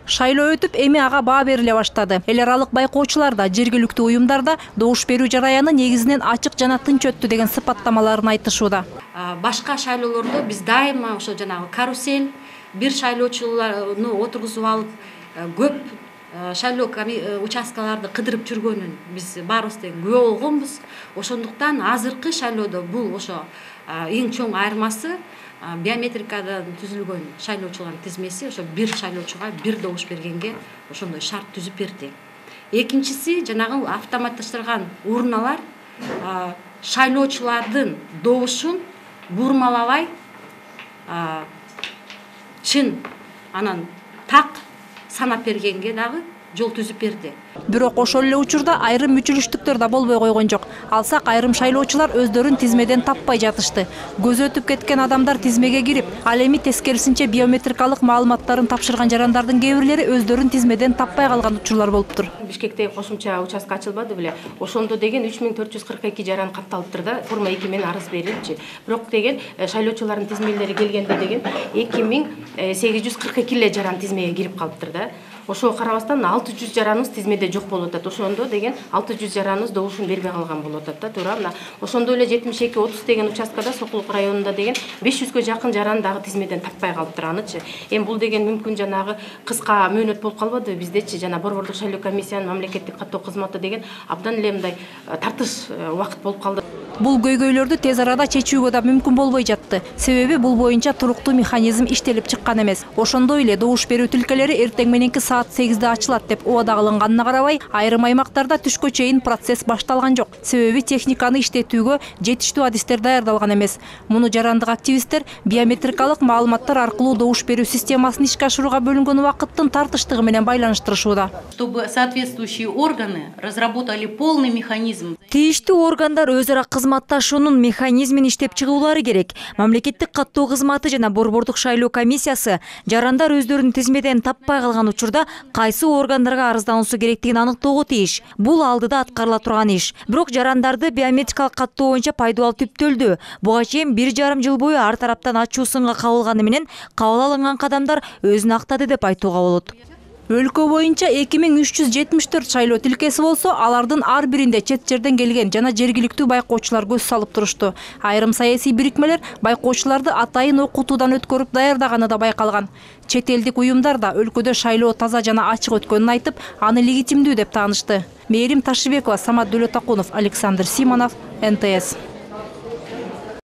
Шайлоо өтүп, эми ага баа бериле баштады. Эл аралык байкоочулар да, жергиликтүү уюмдарда добуш берүү жараяны негизинен ачык жана тынч өттү деген сыпаттамаларын айтышууда. Башка шайлоолордо биз дайыма ошо жанагы карусель, бир шайлоочуларны отургузуп алып, көп шайлоо участкаларды кыдырып жүргөнүн биз баарыбыз тең күбө болгонбуз. Ошондуктан азыркы шайлоодо бул ошо эң чоң айырмасы биометрикадан түзүлгөн шайлоочулардын тизмеси ошо бир шайлоочуга бир добуш бергенге ошондой шарт түзүп берди. Экинчиси жанагы автоматташтырган урналар шайлоочулардын добушун бурмалабай чын анан так санап бергенге дагы жол түзүп берди. Бирок ошол эле учурда айрым мүчүлүштүктөр да болбой койгон жок. Алсак айрым шайлоочулар өздөрүн тизмеден таппай жатышты. Көзү өтүп кеткен адамдар тизмеге кирип, ал эми тескерисинче биометрикалык маалыматтарын тапшырган жарандардын кээ бирлери өздөрүн тизмеден таппай калган учурлар болуптур. Бишкекте кошумча участка ачылбады беле. Ошондо деген 3442 жаран катталыптыр да, форма 2 менен арыз берилипчи. Бирок деген шайлоочулардын тизмелери келгенде деген 2842 эле жаран тизмеге кирип калыптыр да. Ошого карабастан 600 жараныбыз тизмеде жок болуп атат. Ошондо деген 600 жараныбыз добушун бербей калган болуп атат да, туура. Мына ошондо эле 72-30 деген участкада Сокулук районунда деген 500гө жакын жаран дагы тизмеден таппай калыптыр анычы. Эми бул деген мүмкүн жанагы кыска мөөнөт болуп калбады биздечи, жана борбордук шайлоо комиссиянын мамлекеттик каттоо кызматы деген абдан эле мындай тартыш убакыт болуп калды. Бул көйгөйлөрдү тез арада чечүүгө да мүмкүн болбой жатты. Себеби бул боюнча туруктуу механизм иштелип чыккан эмес. Ошондой эле добуш берүү тилкелери эртең мененки саат 8-де ачылат деп убада кылынганына карабай, айрым аймактарда түшкө чейин процесс башталган жок. Себеби техниканы иштетүүгө жетиштүү адистер даярдалган эмес. Муну жарандык активисттер биометрикалык маалыматтар аркылуу добуш берүү системасын ишке ашырууга бөлүнгөн убакыттын тартыштыгы менен байланыштырышууда. Чтобы соответствующие органы разработали полный механизм. Тийиштүү органдар өз ара кызматташуунун механизмин иштеп чыгуулары керек. Мамлекеттик каттоо кызматы жана борбордук шайлоо комиссиясы жарандар өздөрүн тизмеден таппай калган учурда кайсы органдарга арыздануусу керектигин аныктоого тийиш. Бул алдыда аткарыла турган иш. Бирок жарандарды биометрикалык каттоо боюнча пайдалуу түптөлдү. Буга чейин 1,5 жыл бою ар тараптан ачуу сынга кабылганы менен кабыл алынган кадамдар өзүн актады деп айтууга болот. Өлкө боюнча 2374 шайлоо тилкеси болсо, алардын ар биринде чет жерден келген жана жергиликтүү байкоочулар көз салып турушту. Айрым саясий бирикмелер байкоочуларды атайын окутуудан өткөрүп даярдаганы да байкалган. Чет элдик уюмдар да өлкөдө шайлоо таза жана ачык өткөнүн айтып, аны легитимдүү деп таанышты. Мээрим Ташибекова, Самат Дөлөтакунов, Александр Симонов, НТС.